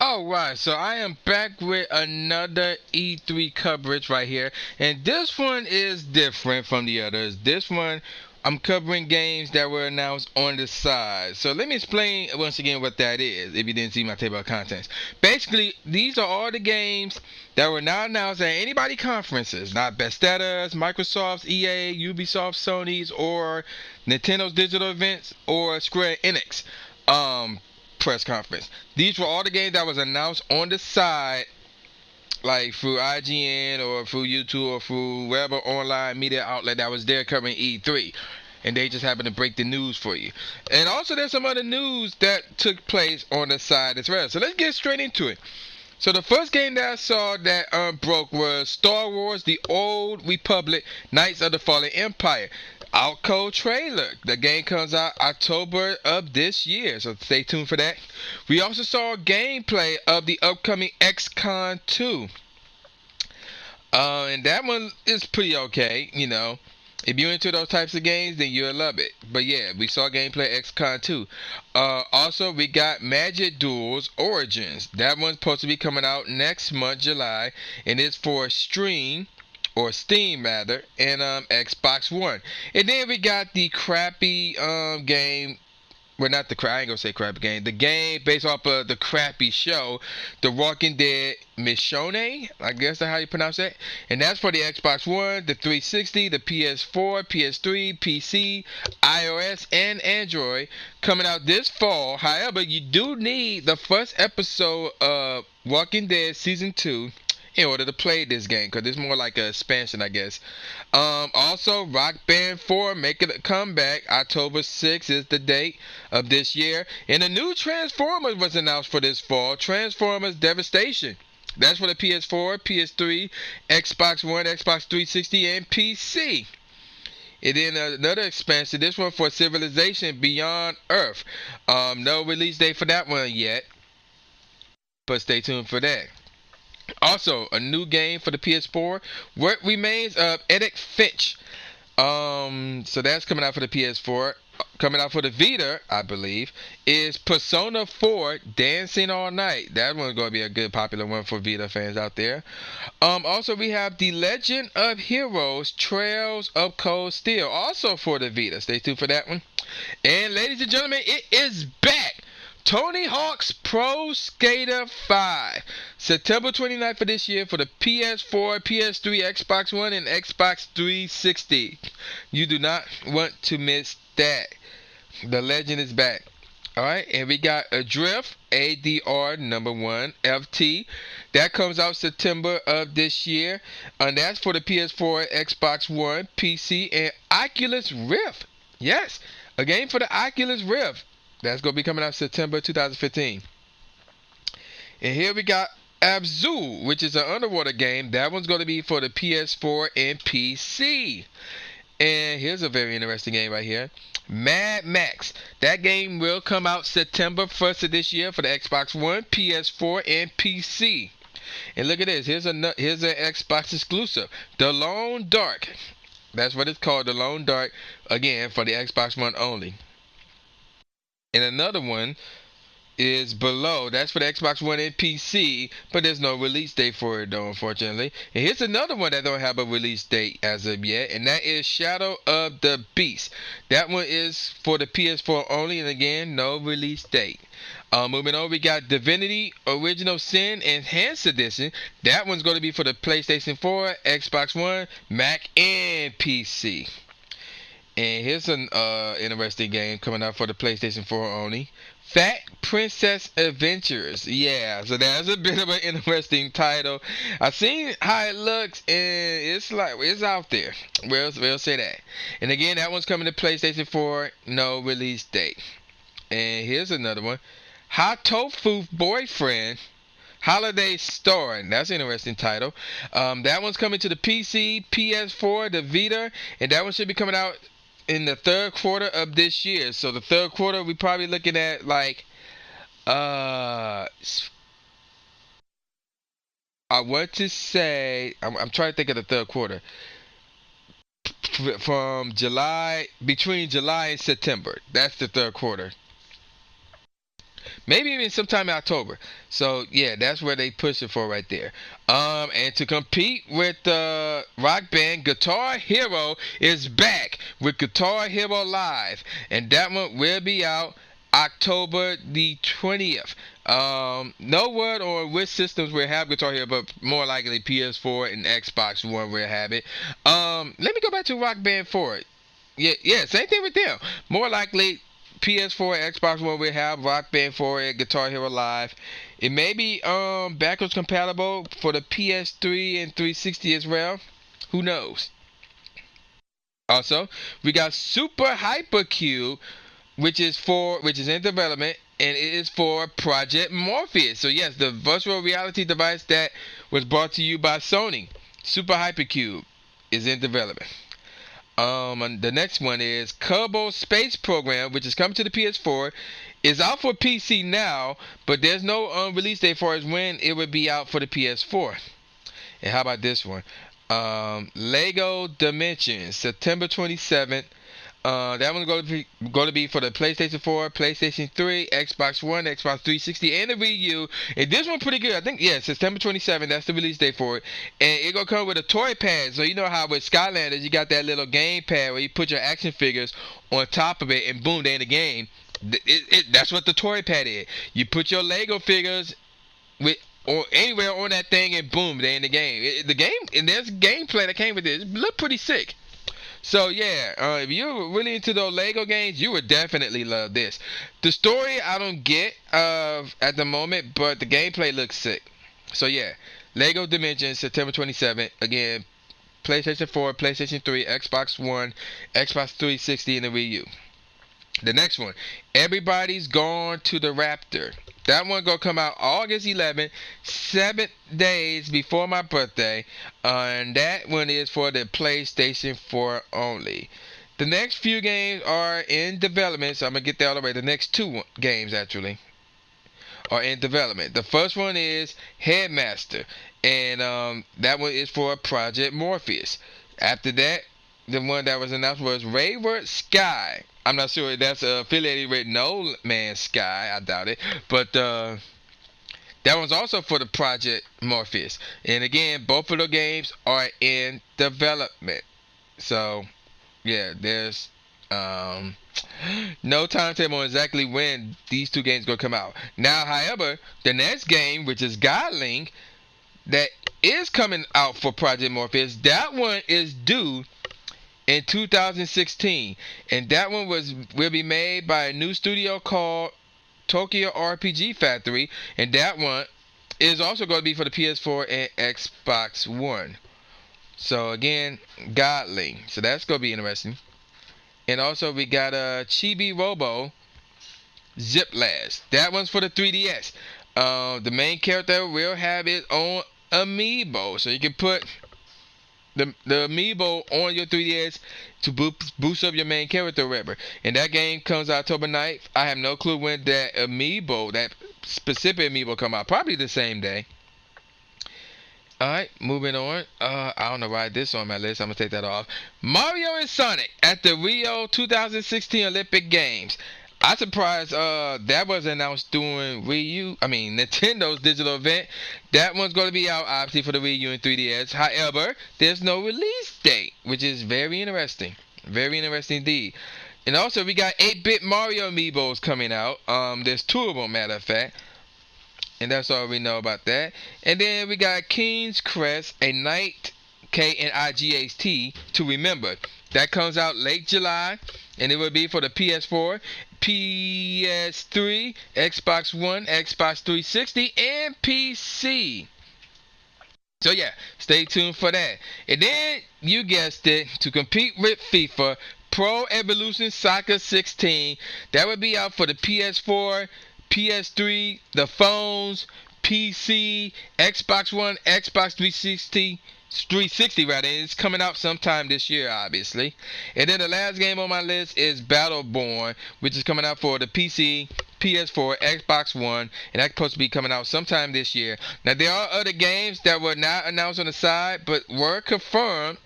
Alright, so I am back with another E3 coverage right here. And this one is different from the others. This one, I'm covering games that were announced on the side. So let me explain once again what that is, if you didn't see my table of contents. Basically, these are all the games that were not announced at anybody conferences. Not Bethesda's, Microsoft's, EA, Ubisoft, Sony's, or Nintendo's digital events, or Square Enix. Press conference. These were all the games that was announced on the side, like through IGN or through YouTube or through whatever online media outlet that was there covering E3. And they just happened to break the news for you. And also there's some other news that took place on the side as well. So let's get straight into it. So the first game that I saw that broke was Star Wars: The Old Republic: Knights of the Fallen Empire. Outco trailer. The game comes out October of this year, so stay tuned for that. We also saw gameplay of the upcoming XCon 2. And that one is pretty okay, you know. If you're into those types of games, then you'll love it. But yeah, we saw gameplay XCon 2. Also, we got Magic Duels Origins. That one's supposed to be coming out next month, July, and it's for Steam rather, and Xbox One. And then we got the crappy game. Well, not the I ain't gonna say crappy game. The game based off of the crappy show, The Walking Dead Michonne, I guess that's how you pronounce that. And that's for the Xbox One, the 360, the PS4, PS3, PC, iOS, and Android, coming out this fall. However, you do need the first episode of Walking Dead Season 2 in order to play this game, because it's more like a expansion, I guess. Also, Rock Band 4 making a comeback. October 6th is the date of this year. And a new Transformers was announced for this fall. Transformers Devastation. That's for the PS4, PS3, Xbox One, Xbox 360, and PC. And then another expansion, this one for Civilization Beyond Earth. No release date for that one yet, but stay tuned for that. Also, a new game for the PS4. What Remains of Edith Finch. So that's coming out for the PS4. Coming out for the Vita, I believe, is Persona 4 Dancing All Night. That one's going to be a good popular one for Vita fans out there. Also, we have The Legend of Heroes Trails of Cold Steel, also for the Vita. Stay tuned for that one. And ladies and gentlemen, it is back. Tony Hawk's Pro Skater 5, September 29th for this year for the PS4, PS3, Xbox One, and Xbox 360. You do not want to miss that. The legend is back. Alright, and we got Adrift, ADR number 1, FT. That comes out September of this year. And that's for the PS4, Xbox One, PC, and Oculus Rift. Yes, a game for the Oculus Rift. That's going to be coming out September 2015. And here we got Abzu, which is an underwater game. That one's going to be for the PS4 and PC. And here's a very interesting game right here. Mad Max. That game will come out September 1st of this year for the Xbox One, PS4, and PC. And look at this. Here's an Xbox exclusive. The Lone Dark. That's what it's called, The Lone Dark. Again, for the Xbox One only. And another one is Below. That's for the Xbox One and PC, but there's no release date for it though, unfortunately. And here's another one that don't have a release date as of yet, and that is Shadow of the Beast. That one is for the PS4 only, and again, no release date. Moving on, we got Divinity Original Sin Enhanced Edition. That one's going to be for the PlayStation 4, Xbox One, Mac, and PC. And here's an interesting game coming out for the PlayStation 4 only. Fat Princess Adventures. Yeah, so that's a bit of an interesting title. I've seen how it looks, and it's out there. We'll say that. And again, that one's coming to PlayStation 4, no release date. And here's another one. Hot Tofu Boyfriend Holiday Star. That's an interesting title. That one's coming to the PC, PS4, the Vita, and that one should be coming out in the third quarter of this year. So the third quarter, we're probably looking at like I want to say, I'm trying to think of the third quarter from July, between July and September. That's the third quarter. maybe even sometime in October. So yeah, that's where they push it for right there. And to compete with the rock band, Guitar Hero is back with Guitar Hero Live, and that one will be out October the 20th. No word on which systems will have Guitar Hero, but more likely PS4 and Xbox One will have it. Let me go back to Rock Band 4. Yeah, same thing with them. More likely PS4, Xbox One will have Rock Band 4 and Guitar Hero Live. It may be backwards compatible for the PS3 and 360 as well. Who knows? Also, we got Super Hypercube, which is in development, and it is for Project Morpheus. So yes, the virtual reality device that was brought to you by Sony, Super Hypercube, is in development. And the next one is Kerbal Space Program, which is coming to the PS4. Is out for PC now, but there's no release date for as when it would be out for the PS4. And how about this one? Lego Dimensions, September 27th. That one's going to be for the PlayStation 4, PlayStation 3, Xbox One, Xbox 360, and the Wii U. And this one pretty good. I think, yeah, September 27th. That's the release date for it. And it's going to come with a toy pad. So you know how with Skylanders, you got that little game pad where you put your action figures on top of it, and boom, they're in the game. That's what the toy pad is. You put your Lego figures or anywhere on that thing, and boom, they're in the game. The game, and there's gameplay that came with it. It looked pretty sick. So yeah, if you're really into those Lego games, you would definitely love this. The story I don't get at the moment, but the gameplay looks sick. So yeah, Lego Dimensions, September 27th. Again, PlayStation 4, PlayStation 3, Xbox One, Xbox 360, and the Wii U. The next one, Everybody's Gone to the Raptor. That one gonna come out August 11th, 7 days before my birthday, and that one is for the PlayStation 4 only. The next few games are in development, so I'm gonna get that all the way. The next two games actually are in development. The first one is Headmaster, and that one is for Project Morpheus. After that, the one that was announced was Wayward Sky. I'm not sure if that's affiliated with No Man's Sky. I doubt it. But that one's also for the Project Morpheus. And again, both of the games are in development. So, yeah, there's no timetable on exactly when these two games going to come out. Now, however, the next game, which is Godling, that is coming out for Project Morpheus, that one is due in 2016, and that one will be made by a new studio called Tokyo RPG Factory, and that one is also going to be for the PS4 and Xbox One. So again, Godling, so that's going to be interesting. And also we got a Chibi Robo Ziplash. That one's for the 3DS. The main character will have its own amiibo, so you can put the amiibo on your 3DS to boost up your main character or whatever. And that game comes out October 9th. I have no clue when that specific amiibo come out. Probably the same day. Alright, moving on. I don't know why this on my list. I'm going to take that off. Mario and Sonic at the Rio 2016 Olympic Games. I'm surprised that was announced during Nintendo's digital event. That one's going to be out obviously for the Wii U and 3DS. However, there's no release date, which is very interesting. Very interesting indeed. And also we got 8-bit Mario amiibos coming out. There's 2 of them, matter of fact. And that's all we know about that. And then we got King's Crest, A Night, K-N-I-G-H-T, to remember. That comes out late July, and it will be for the PS4, PS3, Xbox One, Xbox 360, and PC. So yeah, stay tuned for that. And then, you guessed it, to compete with FIFA, Pro Evolution Soccer 16, that will be out for the PS4, PS3, the phones, PC, Xbox One, Xbox 360 rather. It's coming out sometime this year, obviously. And then the last game on my list is Battleborn, which is coming out for the PC, PS4, Xbox One, and that's supposed to be coming out sometime this year. Now there are other games that were not announced on the side, but were confirmed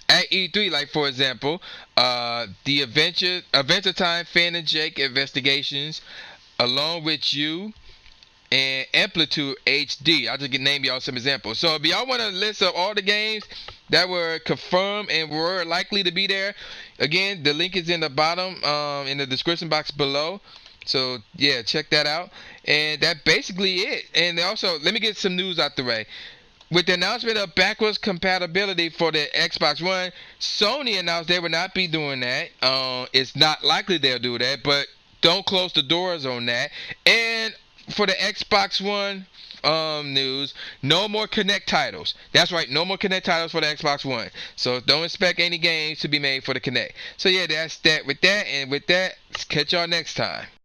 at E3, like for example, the Adventure Time Fan and Jake Investigations, Along with You, and Amplitude HD. I'll just name y'all some examples. So if y'all want a list of all the games that were confirmed and were likely to be there, again, the link is in the bottom, in the description box below. So yeah, check that out. And that basically it. And also, let me get some news out the way. With the announcement of backwards compatibility for the Xbox One, Sony announced they will not be doing that. It's not likely they'll do that, but don't close the doors on that. And for the Xbox One news, no more Connect titles. That's right, no more Connect titles for the Xbox One. So don't expect any games to be made for the Connect. So yeah, that's that with that. And with that, catch y'all next time.